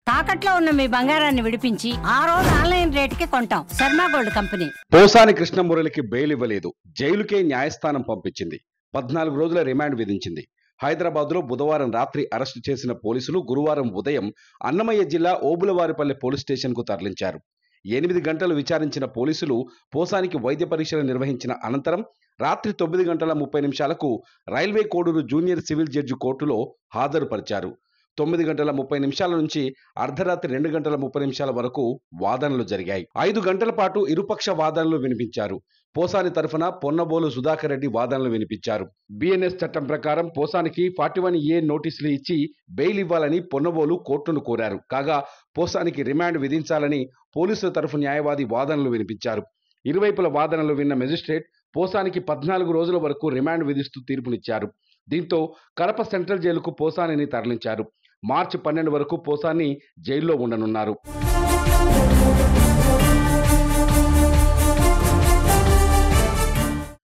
తాకట్లో ఉన్న మీ బంగారాన్ని విడిపించి ఆ రోజు ఆన్లైన్ రేటుకి కొంటాం. Sharma gold company. పోసాని కృష్ణమురళికి బెయిల్ ఇవ్వలేదు. జైలుకే న్యాయస్థానం పంపించింది. 14 రోజుల రిమాండ్ విధించింది. హైదరాబాద్లో బుధవారం రాత్రి అరెస్టు చేసిన పోలీసులు గురువారం ఉదయం అన్నమయ్య జిల్లా ఓబులవారిపల్లె పోలీస్ స్టేషన్కు తరలించారు. 8 గంటలు విచారించిన పోలీసులు పోసానికి వైద్య పరీక్షలు నిర్వహించిన అనంతరం రాత్రి 9 గంటల 30 నిమిషాలకు railway Koduru junior civil judge కోర్టులో హాజరుపరిచారు. 9 గంటల 30 నిమిషాల నుంచి అర్ధరాత్రి 2 గంటల 30 నిమిషాల వరకు వాదనలు జరిగాయి. 5 గంటల పాటు ఇరుపక్ష వాదనలు వినిపించారు. పోసాని తరఫున పొన్నబోలు సుధాకర్ రెడ్డి వాదనలు వినిపించారు. బిఎన్ఎస్ చట్టం ప్రకారం పోసానికి 41A నోటీసులు ఇచ్చి బెయిల్ ఇవ్వాలని పొన్నబోలు కోర్టును కోరారు. కాగా పోసానికి రిమాండ్ విధించాలని పోలీసుల తరఫు న్యాయవాది వాదనలు వినిపించారు. ఇరువైపుల వాదనలు విన్న మెజిస్ట్రేట్ పోసానికి 14 రోజుల వరకు రిమాండ్ విధిస్తూ తీర్పునిచ్చారు. దీంతో కడప సెంట్రల్ జైలుకు పోసానిని తరలించారు. మార్చి 12 వరకు పోసాని జైల్లో ఉండనున్నారు.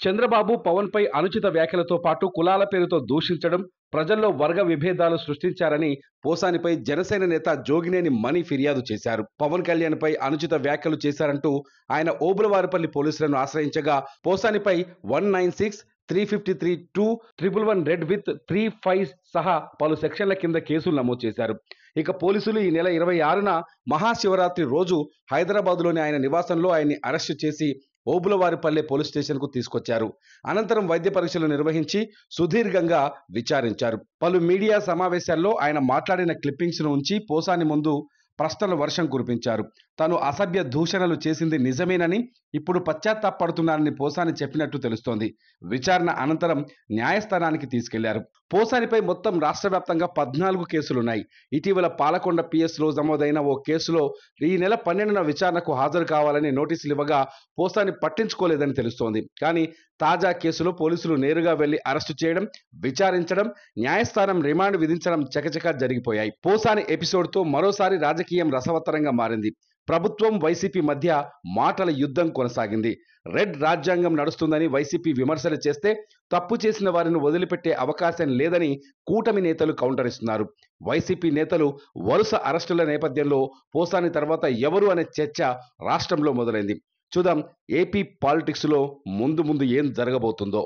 చంద్రబాబు పవన్ పై అనుచిత వ్యాఖ్యలతో పాటు కులాల పేరుతో దూషించడం, ప్రజల్లో వర్గ విభేదాలు సృష్టించారని పోసానిపై జనసేన నేత జోగినేని మణి ఫిర్యాదు చేశారు. పవన్ కళ్యాణ్ పై అనుచిత వ్యాఖ్యలు చేశారంటూ ఆయన ఓబులవారిపల్లి పోలీసులను ఆశ్రయించగా పోసానిపై 196, 353, 2, 111 రెడ్ విత్ 35 సహా పలు సెక్షన్ల కింద కేసులు నమోదు చేశారు. ఇక పోలీసులు ఈ నెల 26న మహాశివరాత్రి రోజు హైదరాబాద్లోని ఆయన నివాసంలో ఆయన్ని అరెస్టు చేసి ఓబులవారిపల్లె పోలీస్ స్టేషన్కు తీసుకొచ్చారు. అనంతరం వైద్య పరీక్షలు నిర్వహించి సుదీర్ఘంగా విచారించారు. పలు మీడియా సమావేశాల్లో ఆయన మాట్లాడిన క్లిప్పింగ్స్ను ఉంచి పోసాని ముందు ప్రశ్నల వర్షం కురిపించారు. తాను అసభ్య దూషణలు చేసింది నిజమేనని, ఇప్పుడు పశ్చాత్తాపడుతున్నానని పోసాని చెప్పినట్టు తెలుస్తోంది. విచారణ అనంతరం న్యాయస్థానానికి తీసుకెళ్లారు. పోసానిపై మొత్తం రాష్ట్ర వ్యాప్తంగా 14 కేసులున్నాయి. ఇటీవల పాలకొండ పిఎస్లో నమోదైన ఓ కేసులో ఈ నెల 12న విచారణకు హాజరు కావాలని నోటీసులు ఇవ్వగా పోసాని పట్టించుకోలేదని తెలుస్తోంది. కానీ తాజా కేసులో పోలీసులు నేరుగా వెళ్లి అరెస్టు చేయడం, విచారించడం, న్యాయస్థానం రిమాండ్ విధించడం చకచకా జరిగిపోయాయి. పోసాని ఎపిసోడ్తో మరోసారి రాజకీయం రసవత్తరంగా మారింది. ప్రభుత్వం వైసీపీ మధ్య మాటల యుద్ధం కొనసాగింది. రెడ్ రాజ్యాంగం నడుస్తుందని వైసీపీ విమర్శలు చేస్తే తప్పు చేసిన వారిని వదిలిపెట్టే అవకాశం లేదని కూటమి నేతలు కౌంటర్ ఇస్తున్నారు. వైసీపీ నేతలు వరుస అరెస్టుల నేపథ్యంలో పోసాని తర్వాత ఎవరు అనే చర్చ రాష్ట్రంలో మొదలైంది. చూద్దాం ఏపీ పాలిటిక్స్లో ముందు ఏం జరగబోతుందో.